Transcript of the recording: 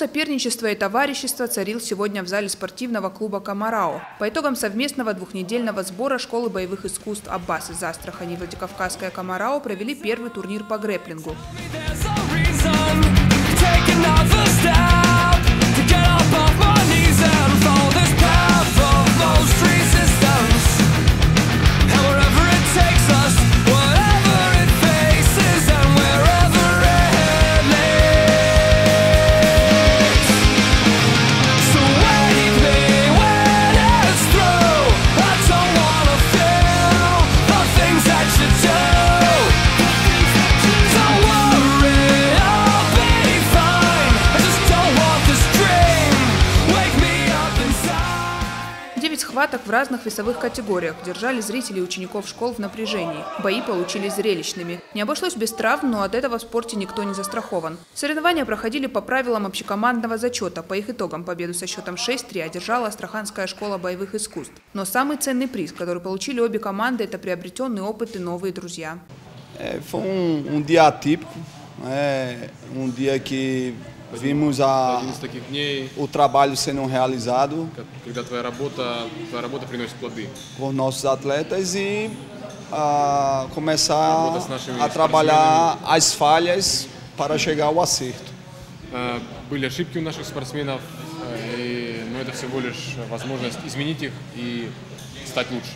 соперничества и товарищества царил сегодня в зале спортивного клуба «Комарао». По итогам совместного двухнедельного сбора школы боевых искусств «Аббас» из Астрахани и Владикавказская «Комарао» провели первый турнир по грэпплингу. Схваток в разных весовых категориях держали зрители и учеников школ в напряжении. Бои получились зрелищными. Не обошлось без травм, но от этого в спорте никто не застрахован. Соревнования проходили по правилам общекомандного зачета. По их итогам победу со счетом 6-3 одержала Астраханская школа боевых искусств. Но самый ценный приз, который получили обе команды, это приобретенный опыт и новые друзья. Foi dia atípico, dia que vimos o trabalho sendo realizado когда твоя работа приносит плоды. por nossos atletas e começar a trabalhar as falhas para chegar ao acerto. Были ошибки у наших спортсменов, но это всего лишь возможность изменить их и стать лучше.